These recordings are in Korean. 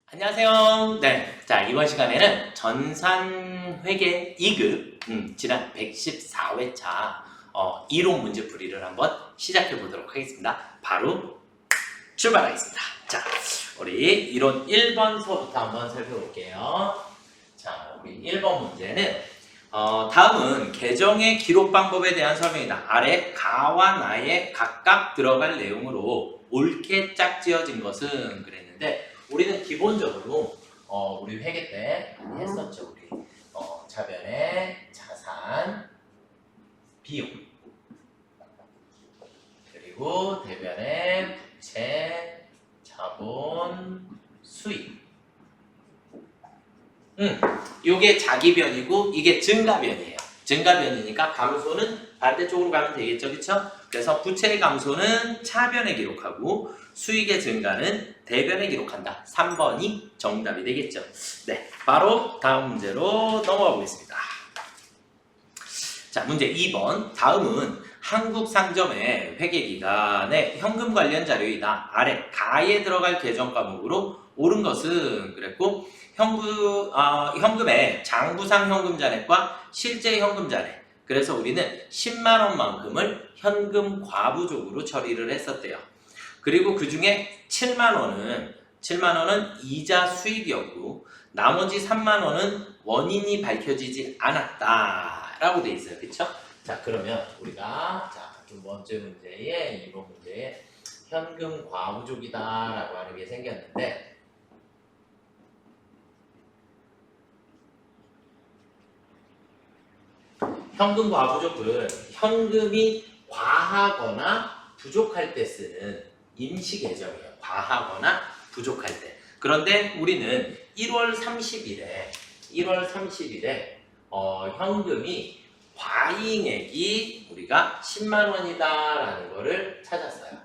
안녕하세요. 네. 자, 이번 시간에는 전산회계 2급, 지난 114회차, 이론 문제풀이를 한번 시작해 보도록 하겠습니다. 바로 출발하겠습니다. 자, 우리 이론 1번서부터 한번 살펴볼게요. 자, 우리 1번 문제는, 다음은 계정의 기록 방법에 대한 설명이다. 아래 가와 나에 각각 들어갈 내용으로 옳게 짝지어진 것은 그랬는데, 우리는 기본적으로 우리 회계 때 많이 했었죠. 우리 자변의 자산, 비용, 그리고 대변의 부채, 자본, 수익. 요게 자기변이고 이게 증가변이에요. 증가변이니까 감소는 반대쪽으로 가면 되겠죠, 그쵸? 그래서 부채의 감소는 차변에 기록하고 수익의 증가는 대변에 기록한다. 3번이 정답이 되겠죠. 네, 바로 다음 문제로 넘어가 보겠습니다. 자, 문제 2번. 다음은 한국상점의 회계기간의 현금 관련 자료이다. 아래 가에 들어갈 계정 과목으로 옳은 것은 그랬고, 현금의 장부상 현금 잔액과 실제 현금 잔액. 그래서 우리는 10만 원만큼을 현금 과부족으로 처리를 했었대요. 그리고 그 중에 7만 원은 이자 수익이었고, 나머지 3만 원은 원인이 밝혀지지 않았다라고 돼 있어요. 그쵸? 자, 그러면 우리가 두 번째 문제에, 이번 문제에 현금 과부족이다라고 하는 게 생겼는데, 현금 과부족은 현금이 과하거나 부족할 때 쓰는 임시 계정이에요. 과하거나 부족할 때. 그런데 우리는 1월 30일에 현금이 과잉액이 우리가 10만 원이다라는 거를 찾았어요.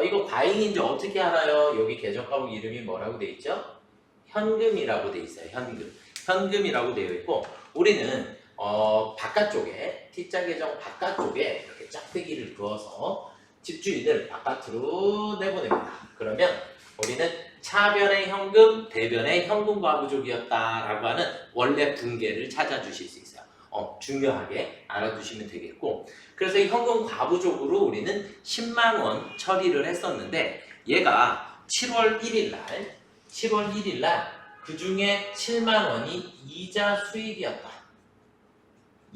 이거 과잉인지 어떻게 알아요? 여기 계정 과목 이름이 뭐라고 돼 있죠? 현금이라고 돼 있어요. 현금이라고 되어 있고, 우리는 바깥쪽에, T자 계정 바깥쪽에 이렇게 짝대기를 그어서 집주인을 바깥으로 내보냅니다. 그러면 우리는 차변의 현금, 대변의 현금 과부족이었다라고 하는 원래 분계를 찾아주실 수 있어요. 중요하게 알아두시면 되겠고, 그래서 이 현금 과부족으로 우리는 10만 원 처리를 했었는데, 얘가 7월 1일 날 그 중에 7만 원이 이자 수익이었다.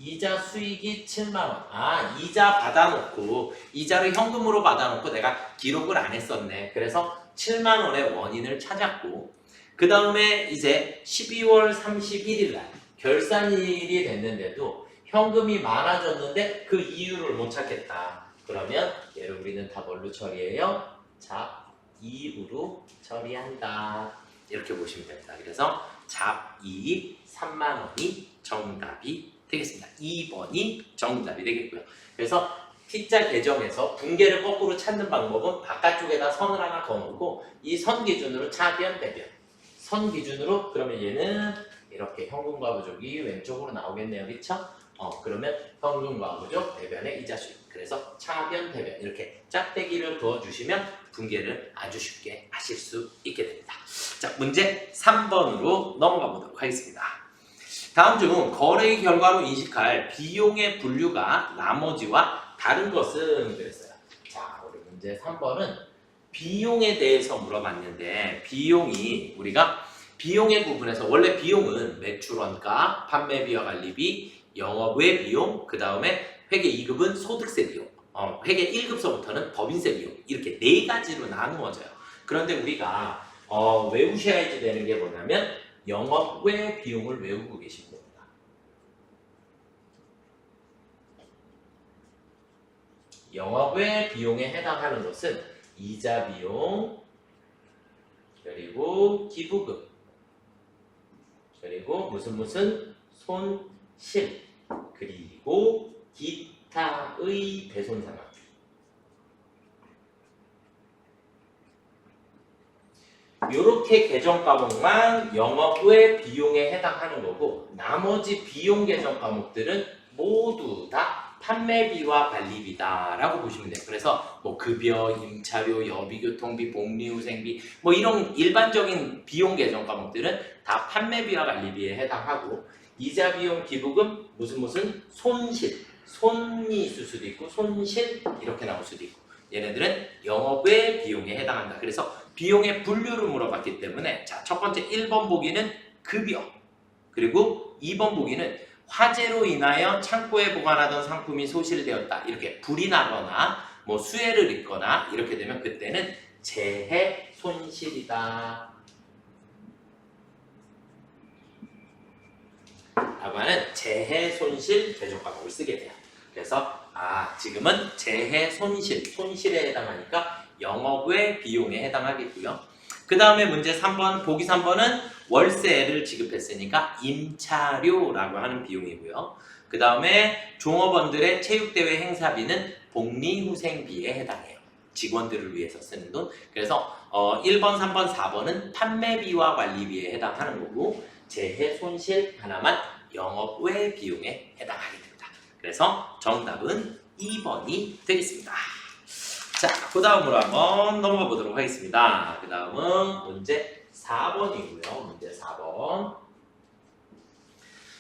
이자 수익이 7만 원. 이자 받아놓고, 이자를 현금으로 받아놓고 내가 기록을 안 했었네. 그래서 7만 원의 원인을 찾았고, 그 다음에 이제 12월 31일 날 결산일이 됐는데도 현금이 많아졌는데 그 이유를 못 찾겠다. 그러면 얘를 우리는 다 뭘로 처리해요? 잡이으로 처리한다. 이렇게 보시면 됩니다. 그래서 잡이 3만 원이 정답이 되겠습니다. 2번이 정답이 되겠고요. 그래서 T자 계정에서 분계를 거꾸로 찾는 방법은 바깥쪽에다 선을 하나 그어놓고, 이 선 기준으로 차변, 대변. 선 기준으로, 그러면 얘는 이렇게 현금 과부족이 왼쪽으로 나오겠네요. 그쵸? 그러면 현금 과부족, 대변의 이자 수익. 그래서 차변, 대변 이렇게 짝대기를 그어주시면 분계를 아주 쉽게 하실 수 있게 됩니다. 자, 문제 3번으로 넘어가 보도록 하겠습니다. 다음 중 거래의 결과로 인식할 비용의 분류가 나머지와 다른 것은 그랬어요. 자, 우리 문제 3번은 비용에 대해서 물어봤는데, 우리가 비용의 부분에서 원래 비용은 매출원가, 판매비와 관리비, 영업외 비용, 그 다음에 회계 2급은 소득세 비용, 회계 1급서부터는 법인세 비용, 이렇게 4가지로 나누어져요. 그런데 우리가 외우셔야지 되는 게 뭐냐면 영업외 비용을 외우고 계시면 됩니다. 영업외 비용에 해당하는 것은 이자 비용, 그리고 기부금, 그리고 무슨 손실, 그리고 기타의 대손상환. 이렇게 계정 과목만 영업외 비용에 해당하는 거고, 나머지 비용 계정 과목들은 모두 다 판매비와 관리비다라고 보시면 돼요. 그래서 뭐 급여, 임차료, 여비교통비, 복리후생비 뭐 이런 일반적인 비용 계정 과목들은 다 판매비와 관리비에 해당하고 이자 비용 기부금 무슨 손실, 손이 있을 수도 있고 손실 이렇게 나올 수도 있고 얘네들은 영업외 비용에 해당한다. 그래서 비용의 분류를 물어봤기 때문에 자, 첫 번째 1번 보기는 급여 그리고 2번 보기는 화재로 인하여 창고에 보관하던 상품이 소실되었다. 이렇게 불이 나거나 뭐 수해를 입거나 이렇게 되면 그때는 재해 손실이다. 라고 하는 재해 손실 대조 과목을 쓰게 돼요. 그래서 지금은 재해 손실에 해당하니까 영업외 비용에 해당하겠고요. 그 다음에 문제 3번, 보기 3번은 월세를 지급했으니까 임차료라고 하는 비용이고요. 그 다음에 종업원들의 체육대회 행사비는 복리후생비에 해당해요. 직원들을 위해서 쓰는 돈. 그래서 1번, 3번, 4번은 판매비와 관리비에 해당하는 거고 재해 손실 하나만 영업외 비용에 해당하게 됩니다. 그래서 정답은 2번이 되겠습니다. 자, 그 다음으로 한번 넘어가 보도록 하겠습니다. 그 다음은 문제 4번이고요. 문제 4번.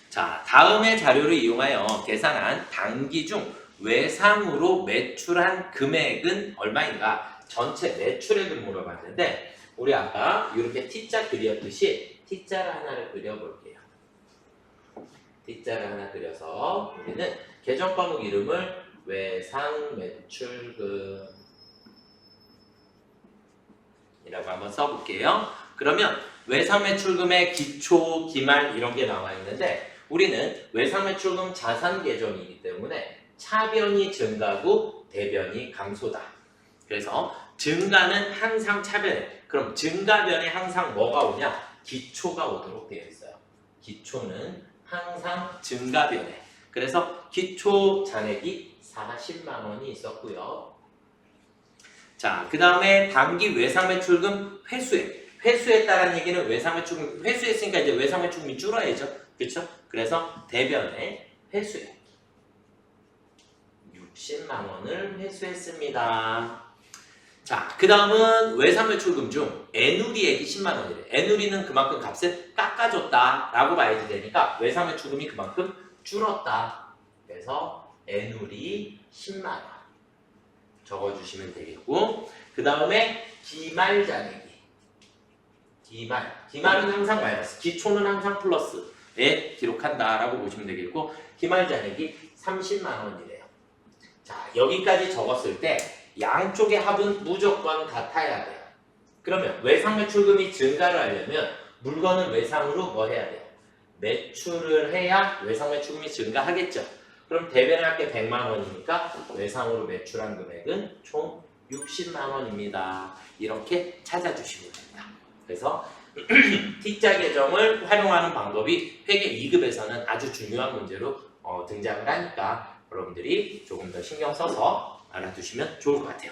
자, 다음의 자료를 이용하여 계산한 당기 중 외상으로 매출한 금액은 얼마인가? 전체 매출액을 물어봤는데 우리 아까 이렇게 T자 그렸듯이 T자를 하나를 그려볼게요. T자를 하나 그려서 우리는 계정 과목 이름을 외상 매출금 이라고 한번 써볼게요. 그러면 외상매출금의 기초, 기말 이런 게 나와 있는데 우리는 외상매출금 자산 계정이기 때문에 차변이 증가고 대변이 감소다. 그래서 증가는 항상 차변에 그럼 증가변에 항상 뭐가 오냐? 기초가 오도록 되어 있어요. 기초는 항상 증가변에 그래서 기초 잔액이 40만 원이 있었고요. 자, 그 다음에 당기 외상매출금 회수액. 회수했다는 얘기는 외상매출금, 회수했으니까 이제 외상매출금이 줄어야죠. 그렇죠? 그래서 대변에 회수액. 60만 원을 회수했습니다. 자, 그 다음은 외상매출금 중 애누리액이 10만 원이래. 애누리는 그만큼 값을 깎아줬다 라고 봐야지 되니까 외상매출금이 그만큼 줄었다. 그래서 애누리 10만 원. 적어주시면 되겠고 그 다음에 기말 잔액이 기말은 항상 마이너스 기초는 항상 플러스에 기록한다 라고 보시면 되겠고 기말 잔액이 30만 원이래요. 자, 여기까지 적었을 때 양쪽의 합은 무조건 같아야 돼요. 그러면 외상매출금이 증가를 하려면 물건을 외상으로 뭐 해야 돼요? 매출을 해야 외상매출금이 증가하겠죠. 그럼 대변을 할 게 100만 원이니까 외상으로 매출한 금액은 총 60만 원입니다. 이렇게 찾아주시면 됩니다. 그래서 T자 계정을 활용하는 방법이 회계 2급에서는 아주 중요한 문제로 등장을 하니까 여러분들이 조금 더 신경 써서 알아두시면 좋을 것 같아요.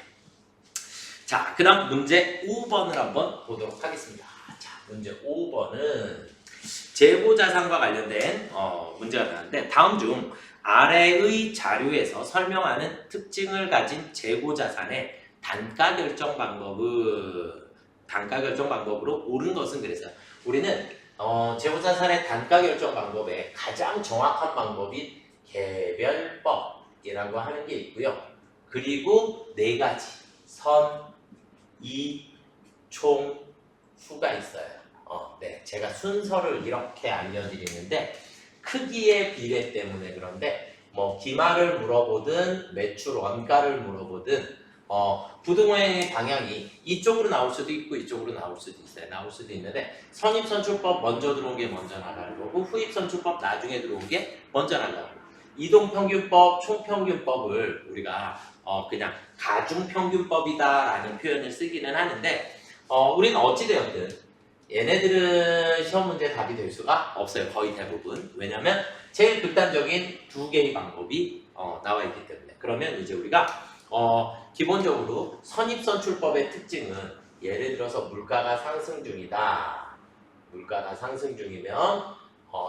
자, 그 다음 문제 5번을 한번 보도록 하겠습니다. 자, 문제 5번은 재고자산과 관련된 문제가 나왔는데 다음 중 아래의 자료에서 설명하는 특징을 가진 재고자산의 단가 결정 방법으로 옳은 것은 그래서 우리는 재고자산의 단가 결정 방법에 가장 정확한 방법이 개별법이라고 하는 게 있고요. 그리고 4가지 선, 이, 총, 후가 있어요. 네, 제가 순서를 이렇게 알려드리는데 크기의 비례 때문에 그런데 뭐 기말을 물어보든 매출 원가를 물어보든 부동의 방향이 이쪽으로 나올 수도 있고 이쪽으로 나올 수도 있어요. 나올 수도 있는데 선입선출법 먼저 들어온 게 먼저 나가는 거고 후입선출법 나중에 들어온 게 먼저 나가고 이동평균법, 총평균법을 우리가 그냥 가중평균법이다라는 표현을 쓰기는 하는데 우리는 어찌되었든 얘네들은 시험 문제 답이 될 수가 없어요. 거의 대부분. 왜냐면 제일 극단적인 2개의 방법이 나와 있기 때문에. 그러면 이제 우리가 기본적으로 선입선출법의 특징은 예를 들어서 물가가 상승 중이다. 물가가 상승 중이면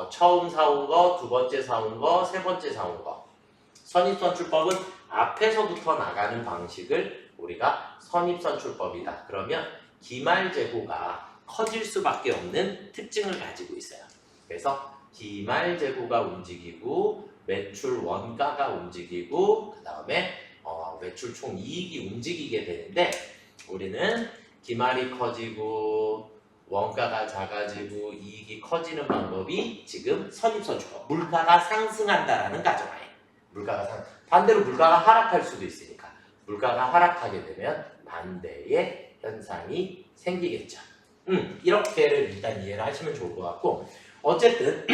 처음 사온 거, 두 번째 사온 거, 세 번째 사온 거. 선입선출법은 앞에서부터 나가는 방식을 우리가 선입선출법이다. 그러면 기말재고가 커질 수밖에 없는 특징을 가지고 있어요. 그래서 기말재고가 움직이고 매출 원가가 움직이고 그 다음에 매출 총이익이 움직이게 되는데 우리는 기말이 커지고 원가가 작아지고 이익이 커지는 방법이 지금 선입선출법. 물가가 상승한다라는 가정하에 반대로 물가가 하락할 수도 있으니까 물가가 하락하게 되면 반대의 현상이 생기겠죠. 이렇게를 일단 이해를 하시면 좋을 것 같고 어쨌든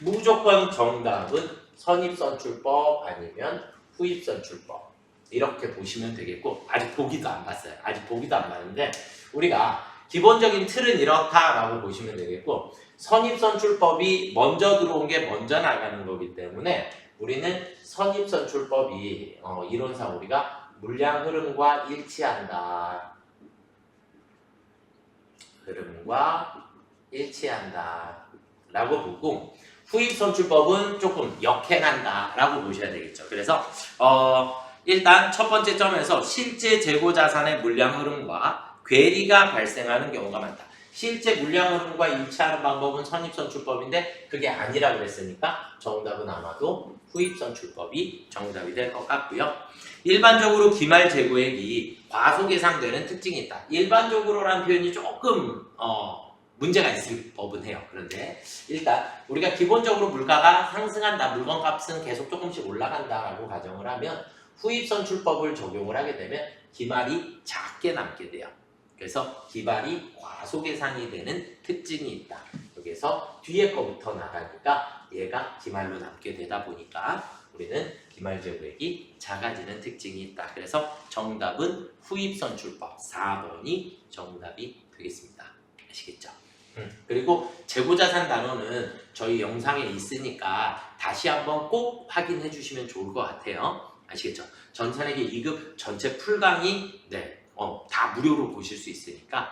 무조건 정답은 선입선출법 아니면 후입선출법 이렇게 보시면 되겠고 아직 보기도 안 봤어요. 아직 보기도 안 봤는데 우리가 기본적인 틀은 이렇다라고 보시면 되겠고 선입선출법이 먼저 들어온 게 먼저 나가는 거기 때문에 우리는 선입선출법이 이론상 우리가 물량 흐름과 일치한다. 흐름과 일치한다 라고 보고 후입선출법은 조금 역행한다 라고 보셔야 되겠죠. 그래서 일단 첫 번째 점에서 실제 재고자산의 물량 흐름과 괴리가 발생하는 경우가 많다. 실제 물량 흐름과 일치하는 방법은 선입선출법인데 그게 아니라 그랬으니까 정답은 아마도 후입선출법이 정답이 될 것 같고요. 일반적으로 기말 재고액이 과속 예상되는 특징이 있다. 일반적으로라는 표현이 조금 문제가 있을 법은 해요. 그런데 일단 우리가 기본적으로 물가가 상승한다. 물건값은 계속 조금씩 올라간다라고 가정을 하면 후입선출법을 적용을 하게 되면 기말이 작게 남게 돼요. 그래서 기말이 과속 예상이 되는 특징이 있다. 여기서 뒤에 거부터 나가니까 얘가 기말로 남게 되다 보니까 우리는 기말 재고액이 작아지는 특징이 있다. 그래서 정답은 후입선출법 4번이 정답이 되겠습니다. 아시겠죠? 그리고 재고자산 단어는 저희 영상에 있으니까 다시 한번 꼭 확인해 주시면 좋을 것 같아요. 아시겠죠? 전산회계 2급 전체 풀강의 다 무료로 보실 수 있으니까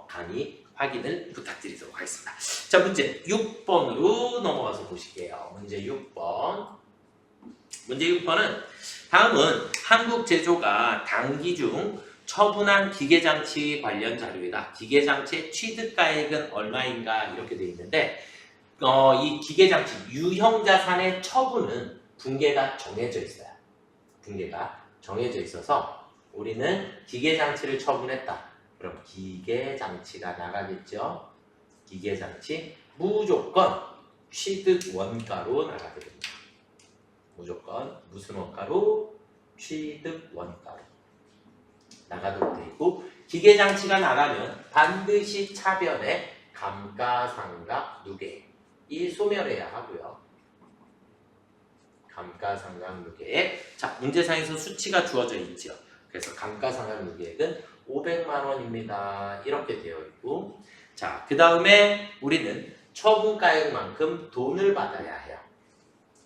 강의 확인을 부탁드리도록 하겠습니다. 자, 문제 6번으로 넘어가서 보실게요. 문제 6번. 문제 6번은 다음은 한국제조가 당기 중 처분한 기계장치 관련 자료이다. 기계장치의 취득가액은 얼마인가 이렇게 돼 있는데 이 기계장치 유형자산의 처분은 분계가 정해져 있어요. 분계가 정해져 있어서 우리는 기계장치를 처분했다. 그럼 기계장치가 나가겠죠. 기계장치 무조건 취득 원가로 나가게 됩니다. 무조건 무슨 원가로? 취득 원가로 나가도록 되어 있고 기계장치가 나가면 반드시 차변에 감가상각 누계이 소멸해야 하고요. 감가상각 누계액. 자, 문제상에서 수치가 주어져 있죠. 그래서 감가상각 누계액은 500만 원입니다. 이렇게 되어 있고 자, 그 다음에 우리는 처분가액만큼 돈을 받아야 해요.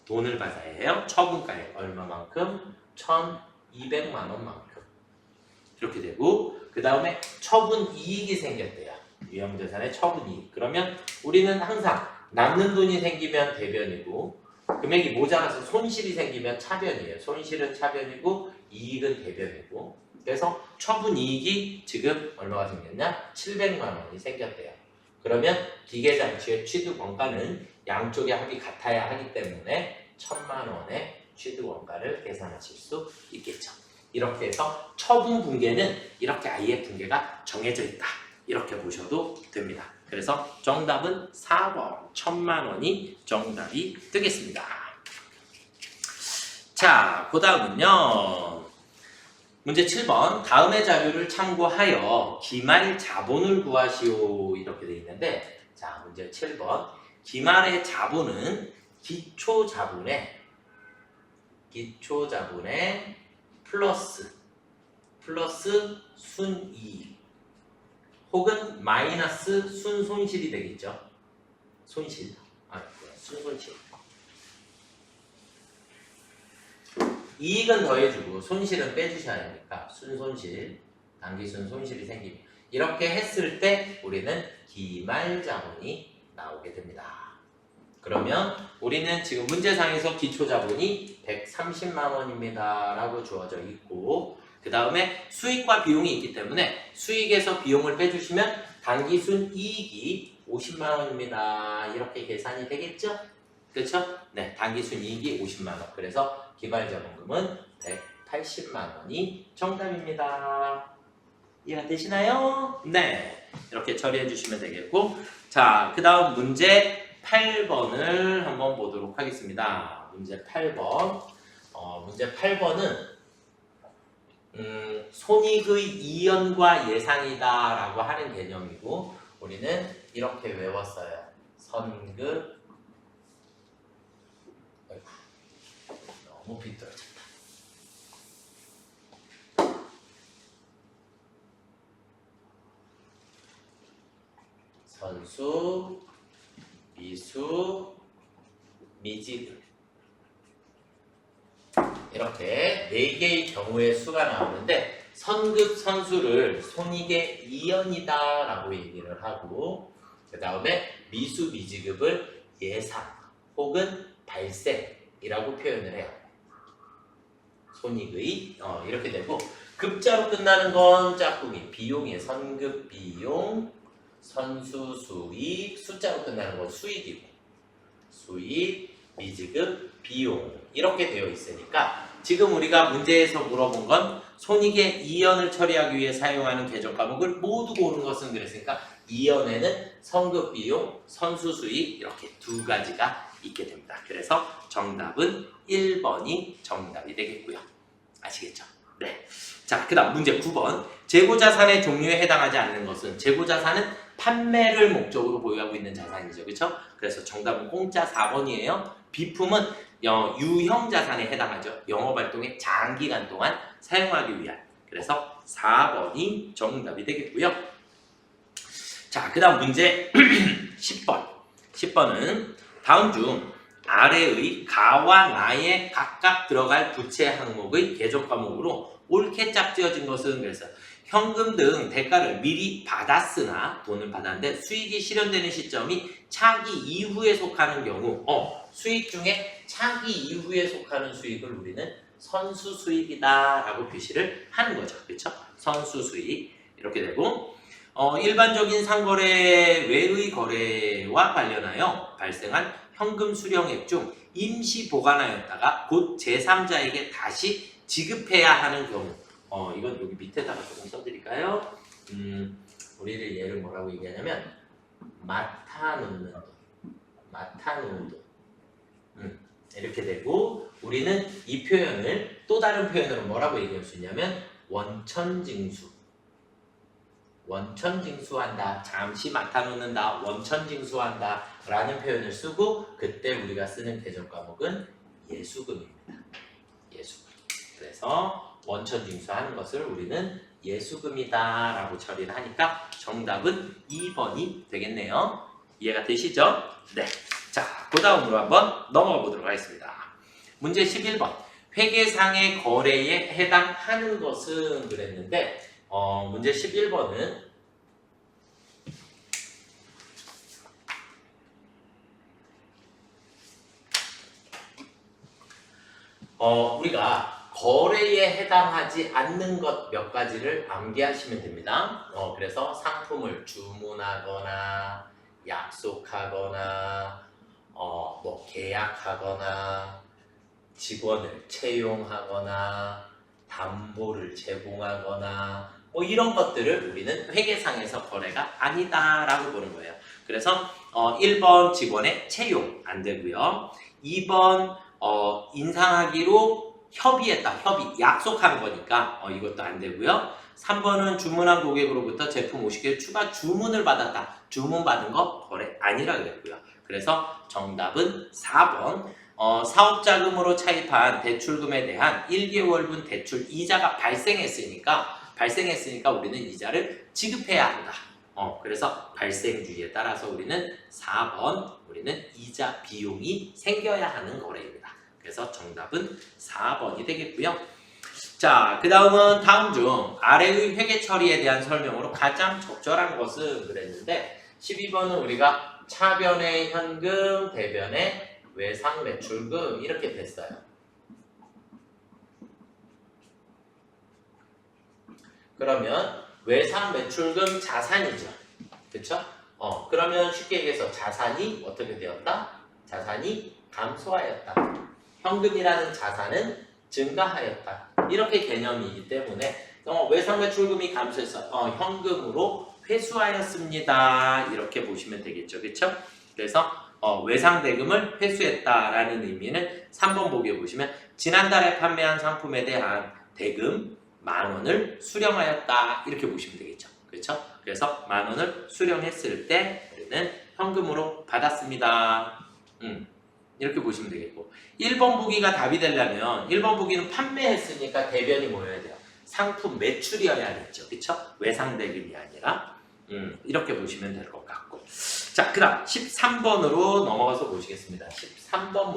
돈을 받아야 해요. 처분가액 얼마만큼? 1,200만 원만큼. 이렇게 되고 그 다음에 처분이익이 생겼대요. 유형자산의 처분이익. 그러면 우리는 항상 남는 돈이 생기면 대변이고 금액이 모자라서 손실이 생기면 차변이에요. 손실은 차변이고 이익은 대변이고 그래서 처분이익이 지금 얼마가 생겼냐? 700만 원이 생겼대요. 그러면 기계장치의 취득원가는 양쪽의 합이 같아야 하기 때문에 1,000만 원의 취득원가를 계산하실 수 있겠죠. 이렇게 해서 처분 분계는 이렇게 아예 분계가 정해져 있다. 이렇게 보셔도 됩니다. 그래서 정답은 4번 1,000만 원이 정답이 되겠습니다. 자, 그 다음은요. 문제 7번 다음의 자료를 참고하여 기말 자본을 구하시오 이렇게 되어 있는데 자, 문제 7번 기말의 자본은 기초 자본에 플러스 순이익 혹은 마이너스 순손실이 되겠죠. 순손실. 이익은 더해주고 손실은 빼주셔야 하니까 순손실, 당기순 손실이 생깁니다. 이렇게 했을 때 우리는 기말자본이 나오게 됩니다. 그러면 우리는 지금 문제상에서 기초자본이 130만 원입니다 라고 주어져 있고 그 다음에 수익과 비용이 있기 때문에 수익에서 비용을 빼주시면 당기순 이익이 50만 원입니다. 이렇게 계산이 되겠죠? 그렇죠? 네, 당기순 이익이 50만 원. 그래서 기발자본금은 180만 원이 정답입니다. 이해가 되시나요? 네, 이렇게 처리해 주시면 되겠고, 자, 그 다음 문제 8번을 한번 보도록 하겠습니다. 문제 8번. 문제 8번은 손익의 이연과 예상이다 라고 하는 개념이고, 우리는 이렇게 외웠어요. 선급, 어이구, 너무 빗떨어졌다. 선수, 미수, 미지급. 이렇게 4개의 경우의 수가 나오는데 선급 선수를 손익의 이연이다 라고 얘기를 하고, 그 다음에 미수 미지급을 예상 혹은 발생이라고 표현을 해요. 손익의 이렇게 되고, 급자로 끝나는 건 짝꿍이 비용이에요. 선급 비용, 선수 수익, 숫자로 끝나는 건 수익이고, 수익, 미지급, 비용 이렇게 되어 있으니까 지금 우리가 문제에서 물어본 건 손익의 이연을 처리하기 위해 사용하는 계적 과목을 모두 고른 것은, 그랬으니까 이연에는 선급 비용, 선수 수익 이렇게 두 가지가 있게 됩니다. 그래서 정답은 1번이 정답이 되겠고요. 아시겠죠? 네. 자, 그 다음 문제 9번. 재고자산의 종류에 해당하지 않는 것은, 재고자산은 판매를 목적으로 보유하고 있는 자산이죠. 그렇죠? 그래서 정답은 공짜 4번이에요. 비품은 유형 자산에 해당하죠. 영업활동의 장기간 동안 사용하기 위한. 그래서 4번이 정답이 되겠고요. 자, 그 다음 문제 10번. 10번은 다음 중 아래의 가와 나에 각각 들어갈 부채 항목의 계적 과목으로 옳게 짝지어진 것은, 그래서 현금 등 대가를 미리 받았으나, 돈을 받았는데 수익이 실현되는 시점이 차기 이후에 속하는 경우, 수익 중에 차기 이후에 속하는 수익을 우리는 선수 수익이다 라고 표시를 하는 거죠. 그렇죠? 선수 수익 이렇게 되고, 일반적인 상거래 외의 거래와 관련하여 발생한 현금 수령액 중 임시 보관하였다가 곧 제3자에게 다시 지급해야 하는 경우, 이건 여기 밑에다가 조금 써드릴까요? 우리를 예를 뭐라고 얘기하냐면 맡아놓는 돈, 맡아놓은 돈. 이렇게 되고, 우리는 이 표현을 또 다른 표현으로 뭐라고 얘기할 수 있냐면 원천징수. 원천징수한다, 잠시 맡아놓는다, 원천징수한다 라는 표현을 쓰고, 그때 우리가 쓰는 계적 과목은 예수금입니다. 예수금. 그래서 원천징수하는 것을 우리는 예수금이다 라고 처리를 하니까 정답은 2번이 되겠네요. 이해가 되시죠? 네. 자, 그 다음으로 한번 넘어가 보도록 하겠습니다. 문제 11번. 회계상의 거래에 해당하는 것은, 그랬는데 문제 11번은 우리가 거래에 해당하지 않는 것 몇 가지를 암기하시면 됩니다. 그래서 상품을 주문하거나 약속하거나 뭐 계약하거나 직원을 채용하거나 담보를 제공하거나 뭐 이런 것들을 우리는 회계상에서 거래가 아니다라고 보는 거예요. 그래서 1번 직원의 채용 안 되고요. 2번 인상하기로 협의했다. 협의, 약속한 거니까 이것도 안 되고요. 3번은 주문한 고객으로부터 제품 50개 추가 주문을 받았다. 주문받은 거 거래 아니라 그랬고요. 그래서 정답은 4번. 사업자금으로 차입한 대출금에 대한 1개월분 대출 이자가 발생했으니까 우리는 이자를 지급해야 한다. 그래서 발생주의에 따라서 우리는 4번, 우리는 이자 비용이 생겨야 하는 거래입니다. 그래서 정답은 4번이 되겠고요. 자, 그 다음은 다음 중 아래의 회계 처리에 대한 설명으로 가장 적절한 것은, 그랬는데 12번은 우리가 차변의 현금, 대변의 외상 매출금 이렇게 됐어요. 그러면 외상 매출금 자산이죠. 그쵸? 그러면 쉽게 얘기해서 자산이 어떻게 되었다? 자산이 감소하였다. 현금이라는 자산은 증가하였다. 이렇게 개념이기 때문에 외상 매출금이 감소해서 현금으로 회수하였습니다. 이렇게 보시면 되겠죠. 그쵸? 그래서 외상 대금을 회수했다라는 의미는 3번 보기에 보시면 지난달에 판매한 상품에 대한 대금 10,000원을 수령하였다. 이렇게 보시면 되겠죠. 그렇죠? 그래서 10,000원을 수령했을 때 우리는 현금으로 받았습니다. 이렇게 보시면 되겠고 1번 보기가 답이 되려면 1번 보기는 판매했으니까 대변이 뭐여야 돼요? 상품 매출이어야겠죠. 그렇죠? 외상 대금이 아니라 이렇게 보시면 될 것 같고 자, 그 다음 13번으로 넘어가서 보시겠습니다. 13번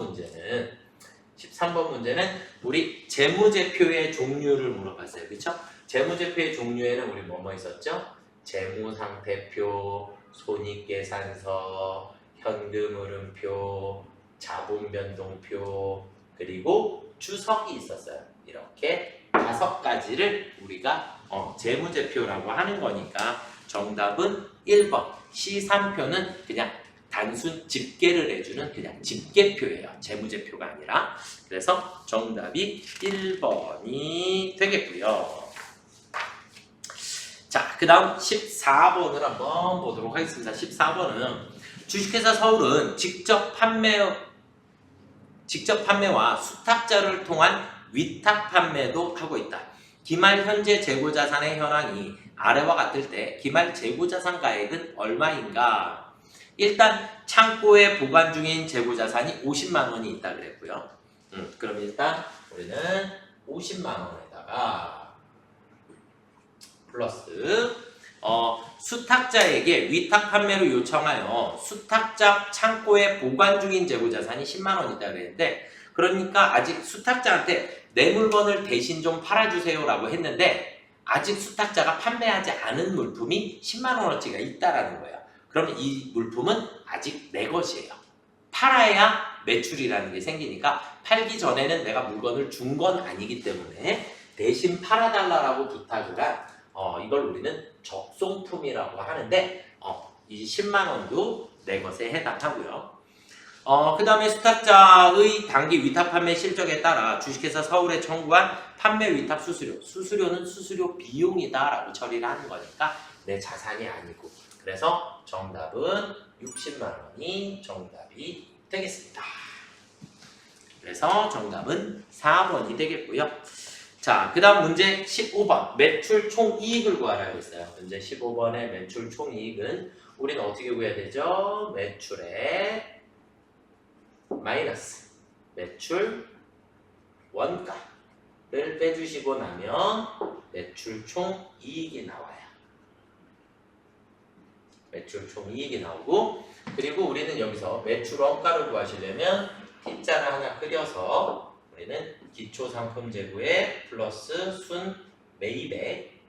문제는 우리 재무제표의 종류를 물어봤어요. 그렇죠? 재무제표의 종류에는 우리 뭐뭐 있었죠? 재무상태표, 손익계산서, 현금흐름표, 자본변동표, 그리고 주석이 있었어요. 이렇게 5가지를 우리가 재무제표라고 하는 거니까 정답은 1번 시산표는 그냥 단순 집계를 해주는 그냥 집계표예요. 재무제표가 아니라. 그래서 정답이 1번이 되겠고요. 자, 그 다음 14번을 한번 보도록 하겠습니다. 14번은 주식회사 서울은 직접 판매와 수탁자를 통한 위탁 판매도 하고 있다. 기말 현재 재고자산의 현황이 아래와 같을 때 기말 재고자산 가액은 얼마인가? 일단 창고에 보관 중인 재고자산이 50만 원이 있다 그랬고요. 그럼 일단 우리는 50만 원에다가 플러스 수탁자에게 위탁 판매를 요청하여 수탁자 창고에 보관 중인 재고자산이 10만 원이다 그랬는데 그러니까 아직 수탁자한테 내 물건을 대신 좀 팔아주세요 라고 했는데 아직 수탁자가 판매하지 않은 물품이 10만 원어치가 있다라는 거예요. 그러면 이 물품은 아직 내 것이에요. 팔아야 매출이라는 게 생기니까 팔기 전에는 내가 물건을 준 건 아니기 때문에 대신 팔아달라고 부탁을 한 이걸 우리는 적송품이라고 하는데 이 10만 원도 내 것에 해당하고요. 그 다음에 수탁자의 단기 위탁 판매 실적에 따라 주식회사 서울에 청구한 판매 위탁 수수료는 수수료 비용이다 라고 처리를 하는 거니까 내 자산이 아니고 그래서 정답은 60만 원이 정답이 되겠습니다. 그래서 정답은 4번이 되겠고요. 자, 그 다음 문제 15번 매출 총이익을 구하라고 했어요. 문제 15번의 매출 총이익은 우리는 어떻게 구해야 되죠? 매출의 마이너스 매출 원가를 빼주시고 나면 매출 총이익이 나와요. 매출 총이익이 나오고 그리고 우리는 여기서 매출 원가를 구하시려면 T자를 하나 그려서 우리는 기초상품재고에 플러스 순 매입액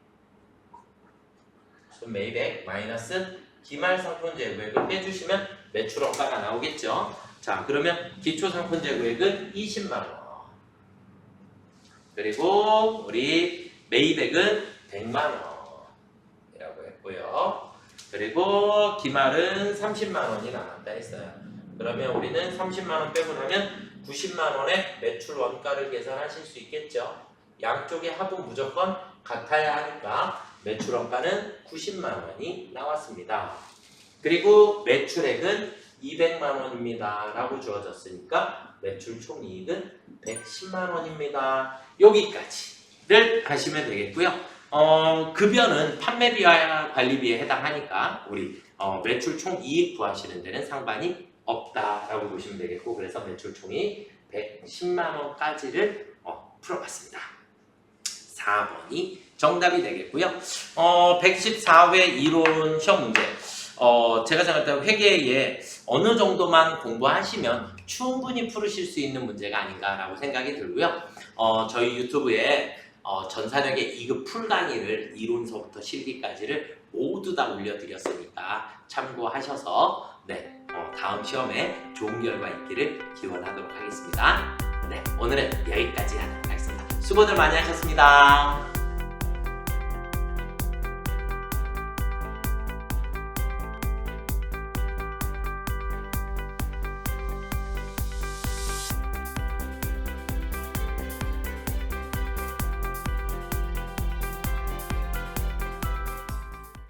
마이너스 기말상품재고액을 빼주시면 매출 원가가 나오겠죠. 자, 그러면 기초상품재고액은 20만 원 그리고 우리 매입액은 100만 원이라고 했고요. 그리고 기말은 30만 원이 남았다 했어요. 그러면 우리는 30만 원 빼고 나면 90만 원의 매출 원가를 계산하실 수 있겠죠. 양쪽의 합은 무조건 같아야 하니까 매출 원가는 90만 원이 나왔습니다. 그리고 매출액은 200만 원입니다 라고 주어졌으니까 매출 총이익은 110만 원입니다. 여기까지를 하시면 되겠고요. 급여는 판매비와 관리비에 해당하니까 우리 매출 총이익 구하시는 데는 상관이 없다라고 보시면 되겠고 그래서 매출 총이 110만 원까지를 풀어봤습니다. 4번이 정답이 되겠고요. 114회 이론 시험 문제. 제가 생각할 때 회계에 어느 정도만 공부하시면 충분히 풀으실 수 있는 문제가 아닌가라고 생각이 들고요. 저희 유튜브에 전산회계 2급 풀 강의를 이론서부터 실기까지를 모두 다 올려드렸으니까 참고하셔서 다음 시험에 좋은 결과 있기를 기원하도록 하겠습니다. 오늘은 여기까지 하도록 하겠습니다. 수고들 많이 하셨습니다.